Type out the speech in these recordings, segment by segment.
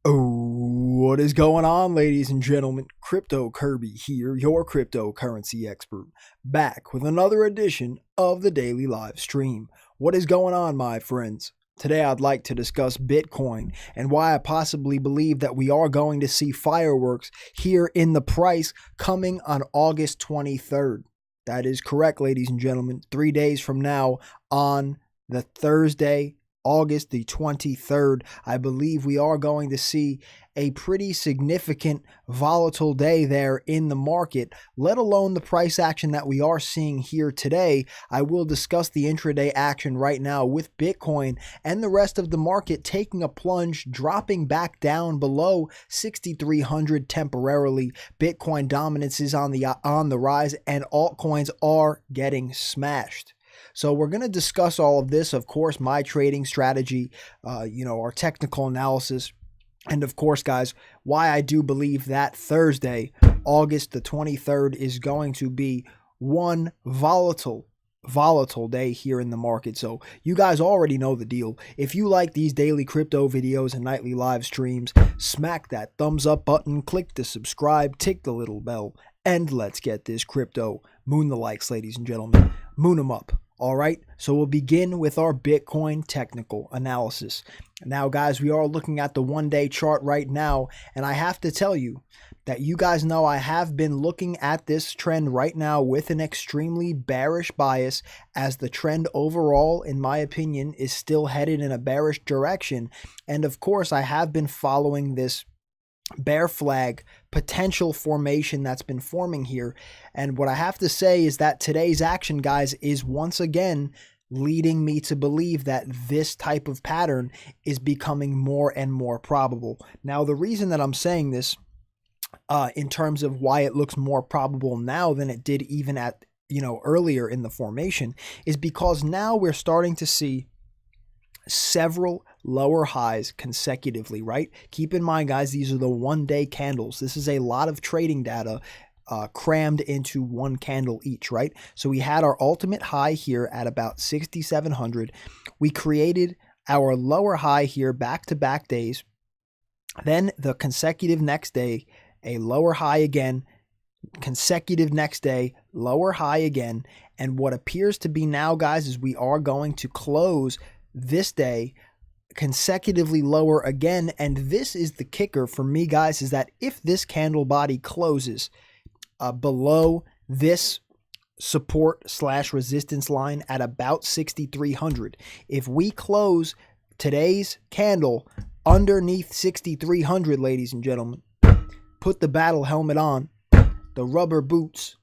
Oh, what is going on, ladies and gentlemen? Crypto Kirby here, your cryptocurrency expert, back with another edition of the daily live stream. What is going on, my friends? Today I'd like to discuss Bitcoin and why I possibly believe that we are going to see fireworks here in the price coming on August 23rd. That is correct, ladies and gentlemen. 3 days from now on the Thursday, August the 23rd, I believe we are going to see a pretty significant volatile day there in the market, let alone the price action that we are seeing here today. I will discuss the intraday action right now with Bitcoin and the rest of the market taking a plunge, dropping back down below 6,300 temporarily. Bitcoin dominance is on the rise and altcoins are getting smashed. So we're going to discuss all of this, of course, my trading strategy, our technical analysis, and of course, guys, why I do believe that Thursday, August the 23rd, is going to be one volatile day here in the market. So you guys already know the deal. If you like these daily crypto videos and nightly live streams, smack that thumbs up button, click the subscribe, tick the little bell, and let's get this crypto. Moon the likes, ladies and gentlemen. Moon them up. All right, so we'll begin with our Bitcoin technical analysis. Now, guys, we are looking at the one-day chart right now, and I have to tell you that you guys know I have been looking at this trend right now with an extremely bearish bias, as the trend overall, in my opinion, is still headed in a bearish direction. And of course, I have been following this bear flag potential formation that's been forming here. And what I have to say is that today's action, guys, is once again leading me to believe that this type of pattern is becoming more and more probable. Now, the reason that I'm saying this in terms of why it looks more probable now than it did even at earlier in the formation is because now we're starting to see several lower highs consecutively, right? Keep in mind, guys, these are the one-day candles. This is a lot of trading data crammed into one candle each, right? So we had our ultimate high here at about 6,700. We created our lower high here back-to-back days. Then the consecutive next day, a lower high again, consecutive next day, lower high again. And what appears to be now, guys, is we are going to close this day consecutively lower again. And this is the kicker for me, guys, is that if this candle body closes below this support / resistance line at about 6,300, if we close today's candle underneath 6,300, ladies and gentlemen, put the battle helmet on, the rubber boots,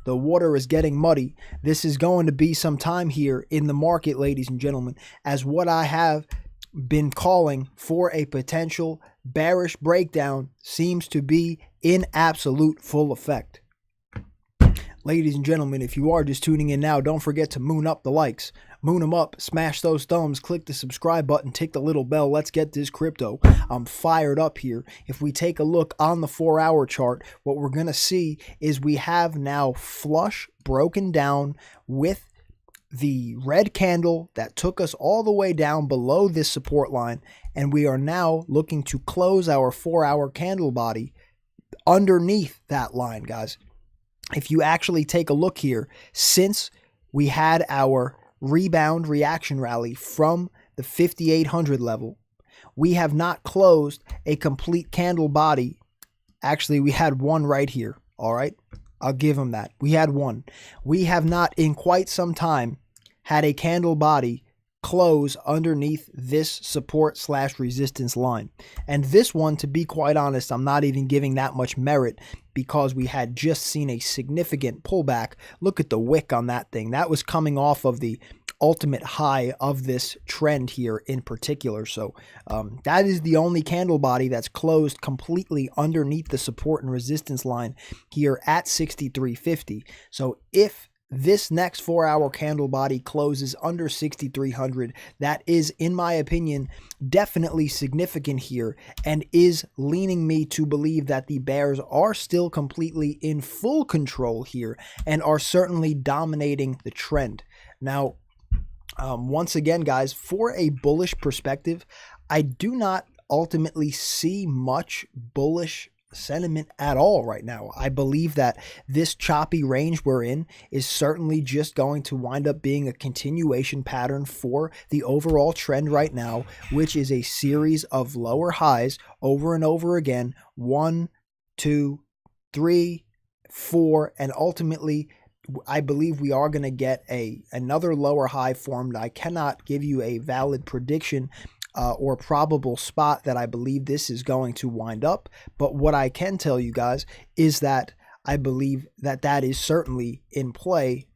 the water is getting muddy. This is going to be some time here in the market, ladies and gentlemen, as what I have been calling for a potential bearish breakdown seems to be in absolute full effect. Ladies and gentlemen, if you are just tuning in now, don't forget to moon up the likes. Moon them up, smash those thumbs, click the subscribe button, tick the little bell. Let's get this crypto. I'm fired up here. If we take a look on the 4-hour chart, what we're going to see is we have now flush broken down with the red candle that took us all the way down below this support line, and we are now looking to close our 4-hour candle body underneath that line, guys. If you actually take a look here, since we had our rebound reaction rally from the 5,800 level, we have not closed a complete candle body. Actually, we had one right here. All right, I'll give them that. We had one. We have not in quite some time had a candle body close underneath this support / resistance line. And this one, to be quite honest, I'm not even giving that much merit because we had just seen a significant pullback. Look at the wick on that thing. That was coming off of the ultimate high of this trend here in particular. So that is the only candle body that's closed completely underneath the support and resistance line here at 6,350. So if this next 4-hour candle body closes under 6,300, that is, in my opinion, definitely significant here and is leaning me to believe that the bears are still completely in full control here and are certainly dominating the trend. Now, once again, guys, for a bullish perspective, I do not ultimately see much bullish sentiment at all right now. I believe that this choppy range we're in is certainly just going to wind up being a continuation pattern for the overall trend right now, which is a series of lower highs over and over again. 1, 2, 3, 4, and ultimately I believe we are going to get another lower high formed. I cannot give you a valid prediction or probable spot that I believe this is going to wind up. But what I can tell you guys is that I believe that that is certainly in play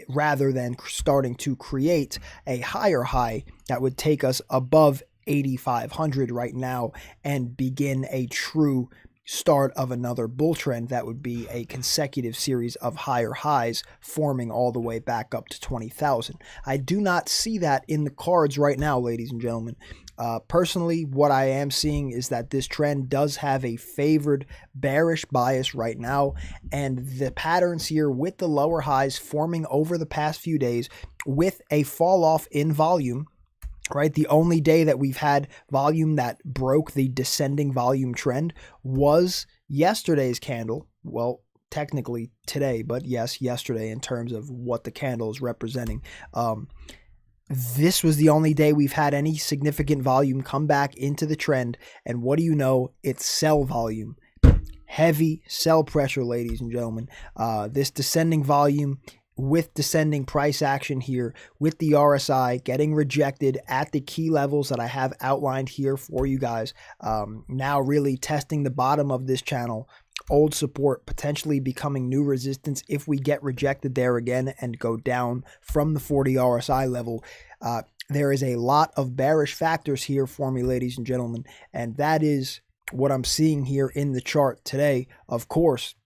rather than starting to create a higher high that would take us above 8,500 right now and begin a true start of another bull trend that would be a consecutive series of higher highs forming all the way back up to 20,000. I do not see that in the cards right now, ladies and gentlemen. Personally, what I am seeing is that this trend does have a favored bearish bias right now, and the patterns here with the lower highs forming over the past few days with a fall off in volume. Right, the only day that we've had volume that broke the descending volume trend was yesterday's candle. Well, technically today, but yes, yesterday in terms of what the candle is representing. This was the only day we've had any significant volume come back into the trend. And what do you know? It's sell volume. Heavy sell pressure, ladies and gentlemen. This descending volume with descending price action here, with the RSI getting rejected at the key levels that I have outlined here for you guys. Now really testing the bottom of this channel, old support potentially becoming new resistance if we get rejected there again and go down from the 40 RSI level. There is a lot of bearish factors here for me, ladies and gentlemen, and that is what I'm seeing here in the chart today. Of course,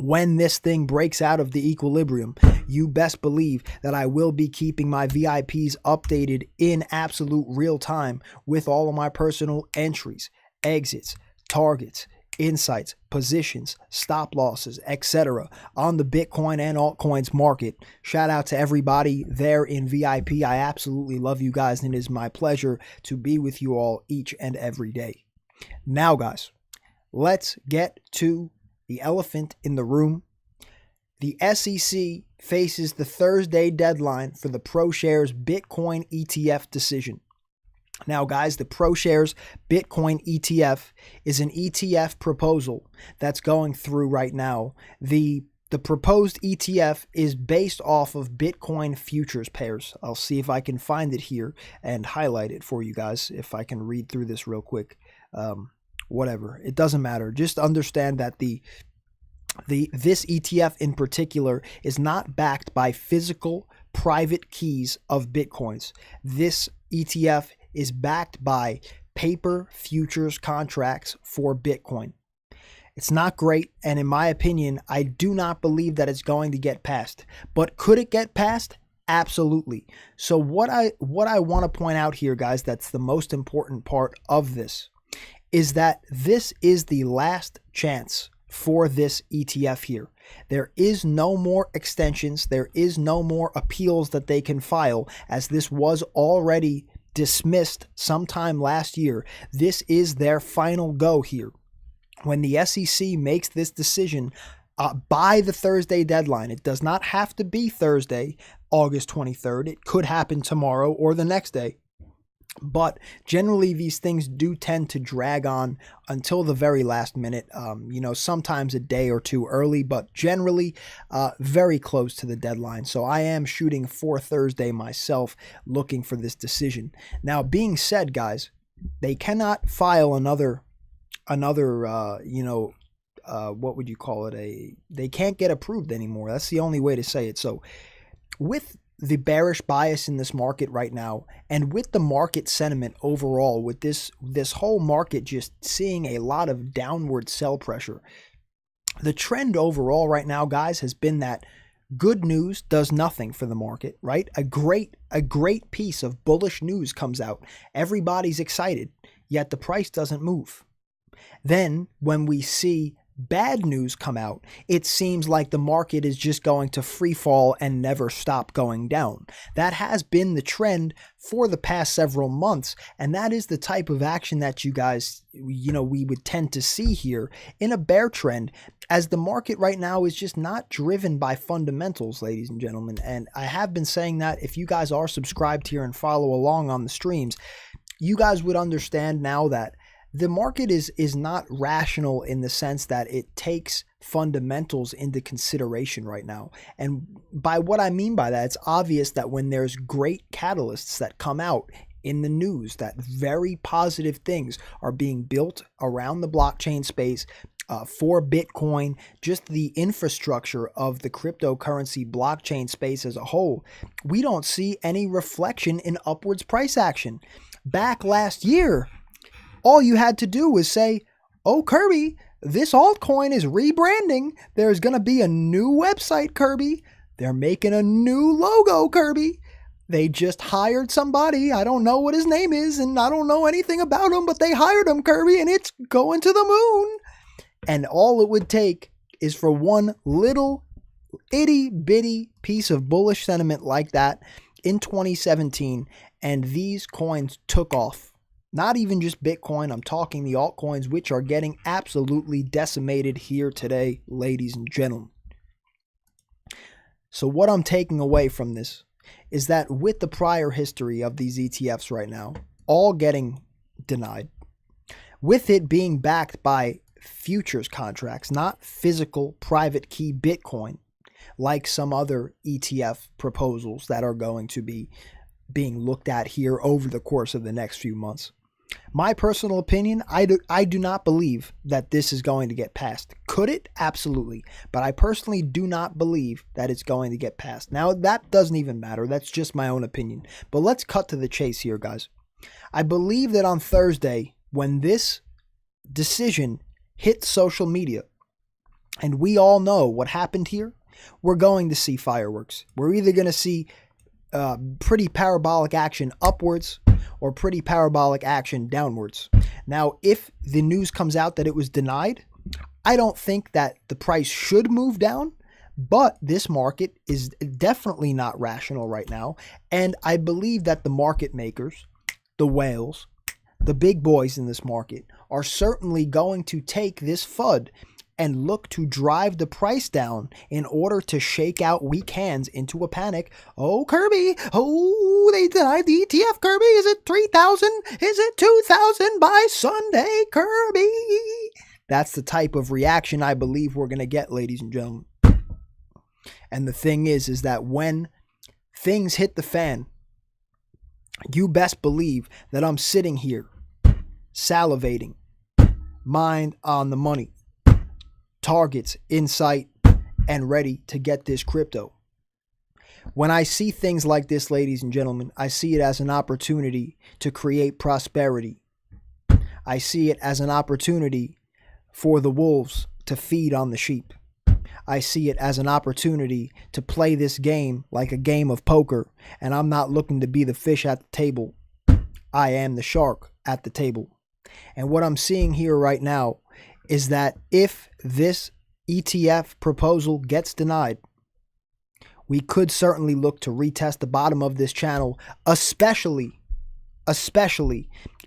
when this thing breaks out of the equilibrium, you best believe that I will be keeping my VIPs updated in absolute real time with all of my personal entries, exits, targets, insights, positions, stop losses, etc. on the Bitcoin and altcoins market. Shout out to everybody there in VIP. I absolutely love you guys, and it is my pleasure to be with you all each and every day. Now, guys, let's get to the elephant in the room. The SEC faces the Thursday deadline for the ProShares Bitcoin ETF decision. Now, guys, the ProShares Bitcoin ETF is an ETF proposal that's going through right now. The proposed ETF is based off of Bitcoin futures pairs. I'll see if I can find it here and highlight it for you guys, if I can read through this real quick. Whatever, it doesn't matter. Just understand that this ETF in particular is not backed by physical private keys of Bitcoins. This ETF is backed by paper futures contracts for Bitcoin. It's not great, and in my opinion, I do not believe that it's going to get passed. But could it get passed? Absolutely. So what I want to point out here, guys, that's the most important part of this, is that this is the last chance for this ETF here. There is no more extensions. There is no more appeals that they can file, as this was already dismissed sometime last year. This is their final go here. When the SEC makes this decision by the Thursday deadline, it does not have to be Thursday, August 23rd. It could happen tomorrow or the next day. But generally, these things do tend to drag on until the very last minute, sometimes a day or two early, but generally very close to the deadline. So I am shooting for Thursday myself, looking for this decision. Now, being said, guys, they cannot file another what would you call it? They can't get approved anymore. That's the only way to say it. So with the bearish bias in this market right now, and with the market sentiment overall, with this whole market just seeing a lot of downward sell pressure, the trend overall right now, guys, has been that good news does nothing for the market, right? A great piece of bullish news comes out. Everybody's excited, yet the price doesn't move. Then when we see bad news come out, it seems like the market is just going to free fall and never stop going down. That has been the trend for the past several months, and that is the type of action that you guys, we would tend to see here in a bear trend, as the market right now is just not driven by fundamentals, ladies and gentlemen. And I have been saying that if you guys are subscribed here and follow along on the streams, you guys would understand now that the market is not rational in the sense that it takes fundamentals into consideration right now. And by what I mean by that, it's obvious that when there's great catalysts that come out in the news, that very positive things are being built around the blockchain space for Bitcoin, just the infrastructure of the cryptocurrency blockchain space as a whole, we don't see any reflection in upwards price action. Back last year, all you had to do was say, oh, Kirby, this altcoin is rebranding. There's going to be a new website, Kirby. They're making a new logo, Kirby. They just hired somebody. I don't know what his name is, and I don't know anything about him, but they hired him, Kirby, and it's going to the moon. And all it would take is for one little itty-bitty piece of bullish sentiment like that in 2017, and these coins took off. Not even just Bitcoin, I'm talking the altcoins, which are getting absolutely decimated here today, ladies and gentlemen. So what I'm taking away from this is that with the prior history of these ETFs right now, all getting denied, with it being backed by futures contracts, not physical private key Bitcoin, like some other ETF proposals that are going to be being looked at here over the course of the next few months. My personal opinion, I do not believe that this is going to get passed. Could it? Absolutely. But I personally do not believe that it's going to get passed. Now, that doesn't even matter. That's just my own opinion. But let's cut to the chase here, guys. I believe that on Thursday, when this decision hit social media, and we all know what happened here, we're going to see fireworks. We're either going to see pretty parabolic action upwards or pretty parabolic action downwards. Now, if the news comes out that it was denied, I don't think that the price should move down, but this market is definitely not rational right now. And I believe that the market makers, the whales, the big boys in this market are certainly going to take this FUD and look to drive the price down in order to shake out weak hands into a panic. Oh, Kirby, oh, they denied the ETF, Kirby. Is it 3,000? Is it 2,000 by Sunday, Kirby? That's the type of reaction I believe we're going to get, ladies and gentlemen. And the thing is that when things hit the fan, you best believe that I'm sitting here salivating, mind on the money, targets in sight, and ready to get this crypto. When I see things like this, ladies and gentlemen, I see it as an opportunity to create prosperity. I see it as an opportunity for the wolves to feed on the sheep. I see it as an opportunity to play this game like a game of poker, and I'm not looking to be the fish at the table. I am the shark at the table. And what I'm seeing here right now is that if this ETF proposal gets denied, we could certainly look to retest the bottom of this channel, especially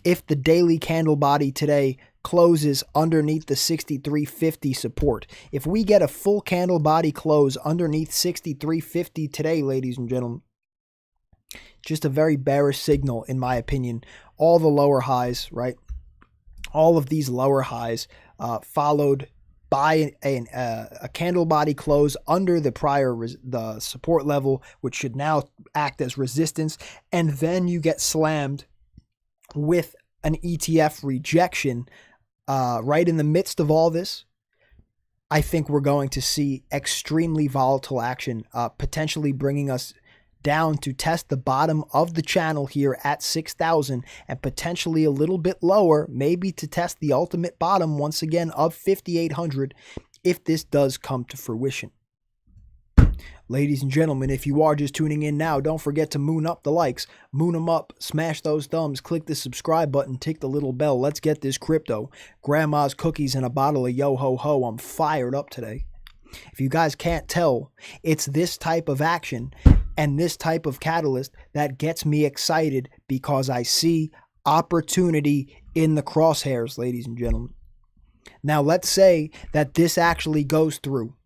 if the daily candle body today closes underneath the 63.50 support. If we get a full candle body close underneath 63.50 today, ladies and gentlemen, just a very bearish signal in my opinion. All the lower highs, right? All of these lower highs followed by a candle body close under the support level, which should now act as resistance, and then you get slammed with an ETF rejection right in the midst of all this. I think we're going to see extremely volatile action, potentially bringing us down to test the bottom of the channel here at 6,000 and potentially a little bit lower, maybe to test the ultimate bottom once again of 5,800 if this does come to fruition. Ladies and gentlemen, if you are just tuning in now, don't forget to moon up the likes, moon them up, smash those thumbs, click the subscribe button, tick the little bell. Let's get this crypto. Grandma's cookies and a bottle of yo-ho-ho. I'm fired up today. If you guys can't tell, it's this type of action and this type of catalyst that gets me excited because I see opportunity in the crosshairs, ladies and gentlemen. Now, let's say that this actually goes through,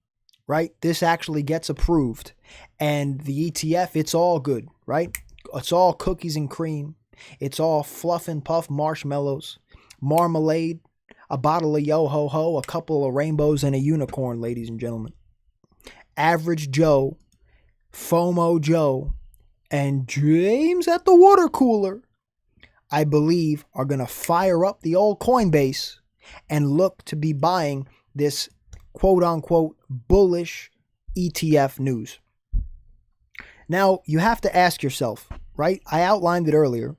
right? This actually gets approved, and the ETF, it's all good, right? It's all cookies and cream. It's all fluff and puff marshmallows, marmalade, a bottle of yo-ho-ho, a couple of rainbows, and a unicorn, ladies and gentlemen. Average Joe, FOMO Joe, and James at the water cooler, I believe, are going to fire up the old Coinbase and look to be buying this quote-unquote bullish ETF news. Now, you have to ask yourself, right? I outlined it earlier.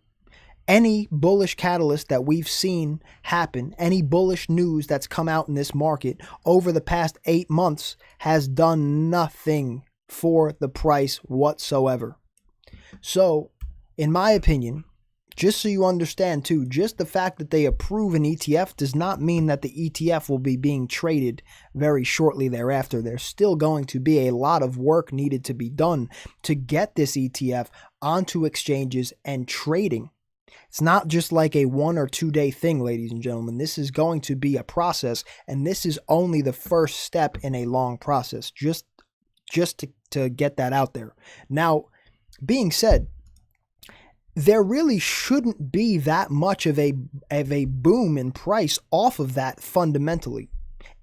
Any bullish catalyst that we've seen happen, any bullish news that's come out in this market over the past 8 months has done nothing for the price whatsoever. So, in my opinion, just so you understand too, just the fact that they approve an ETF does not mean that the ETF will be being traded very shortly thereafter. There's still going to be a lot of work needed to be done to get this ETF onto exchanges and trading. It's not just like a 1 or 2 day thing, ladies and gentlemen. This is going to be a process, and this is only the first step in a long process, just to get that out there. Now, being said, there really shouldn't be that much of a boom in price off of that fundamentally,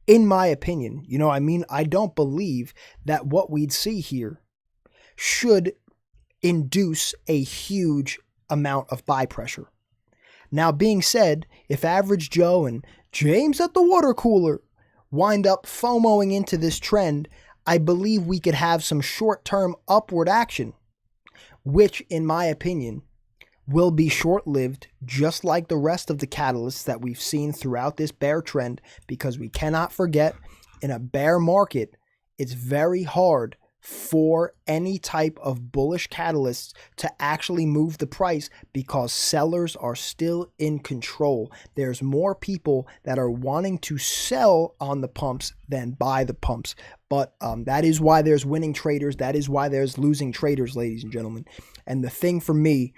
in my opinion. You know what I mean? I don't believe that what we'd see here should induce a huge amount of buy pressure. Now, being said, if Average Joe and James at the water cooler wind up FOMOing into this trend, I believe we could have some short-term upward action, which, in my opinion, will be short-lived, just like the rest of the catalysts that we've seen throughout this bear trend, because we cannot forget, in a bear market, it's very hard for any type of bullish catalysts to actually move the price because sellers are still in control. There's more people that are wanting to sell on the pumps than buy the pumps. But that is why there's winning traders. That is why there's losing traders, ladies and gentlemen. And the thing for me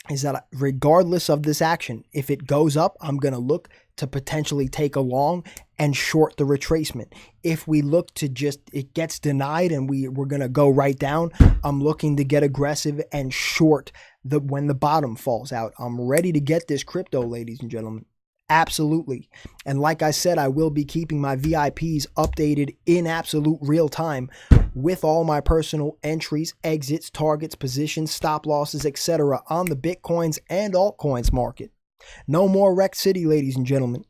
is that regardless of this action, if it goes up, I'm going to look to potentially take a long and short the retracement. If we look to just, it gets denied and we're going to go right down, I'm looking to get aggressive and short when the bottom falls out. I'm ready to get this crypto, ladies and gentlemen. Absolutely. And like I said, I will be keeping my VIPs updated in absolute real time with all my personal entries, exits, targets, positions, stop losses, etc. on the Bitcoins and altcoins market. No more Wreck City, ladies and gentlemen.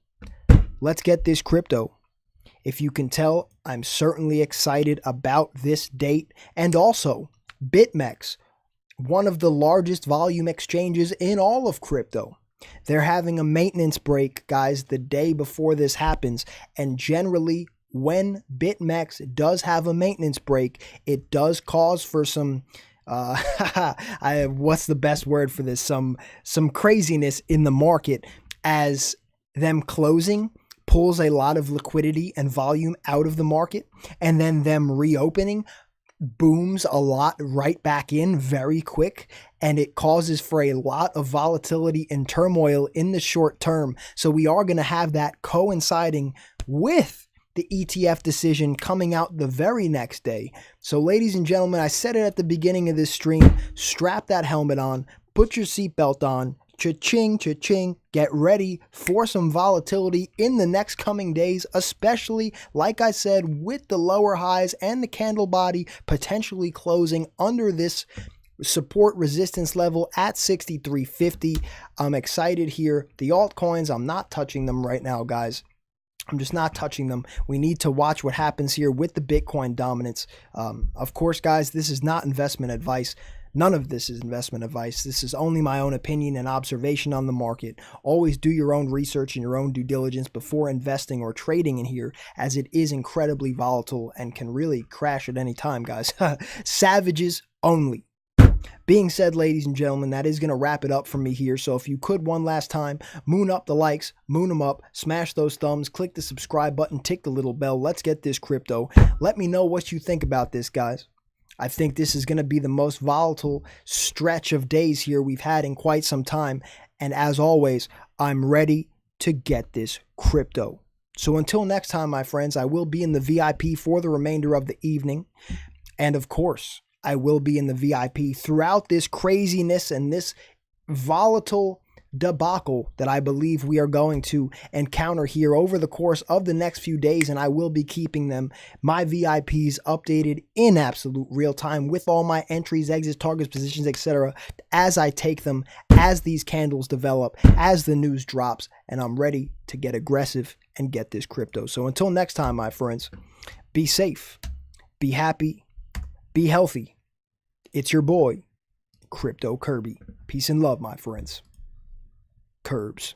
Let's get this crypto. If you can tell, I'm certainly excited about this date. And also, BitMEX, one of the largest volume exchanges in all of crypto. They're having a maintenance break, guys, the day before this happens. And generally, when BitMEX does have a maintenance break, it does cause for some, what's the best word for this? Some craziness in the market, as them closing pulls a lot of liquidity and volume out of the market, and then them reopening booms a lot right back in very quick, and it causes for a lot of volatility and turmoil in the short term. So we are going to have that coinciding with the ETF decision coming out the very next day. So ladies and gentlemen, I said it at the beginning of this stream, strap that helmet on, put your seatbelt on, cha-ching, cha-ching, get ready for some volatility in the next coming days, especially, like I said, with the lower highs and the candle body potentially closing under this support resistance level at 63.50. I'm excited here. The altcoins, I'm not touching them right now, guys. I'm just not touching them. We need to watch what happens here with the Bitcoin dominance. Of course, guys, this is not investment advice. None of this is investment advice. This is only my own opinion and observation on the market. Always do your own research and your own due diligence before investing or trading in here, as it is incredibly volatile and can really crash at any time, guys. Savages only. Being said, ladies and gentlemen, that is going to wrap it up for me here. So if you could one last time, moon up the likes, moon them up, smash those thumbs, click the subscribe button, tick the little bell. Let's get this crypto. Let me know what you think about this, guys. I think this is going to be the most volatile stretch of days here we've had in quite some time. And as always, I'm ready to get this crypto. So until next time, my friends, I will be in the VIP for the remainder of the evening. And of course, I will be in the VIP throughout this craziness and this volatile debacle that I believe we are going to encounter here over the course of the next few days, and I will be keeping them, my VIPs, updated in absolute real time with all my entries, exits, targets, positions, etc. as I take them, as these candles develop, as the news drops, and I'm ready to get aggressive and get this crypto. So until next time, my friends, be safe, be happy, be healthy. It's your boy, Crypto Kirby. Peace and love, my friends. Curbs.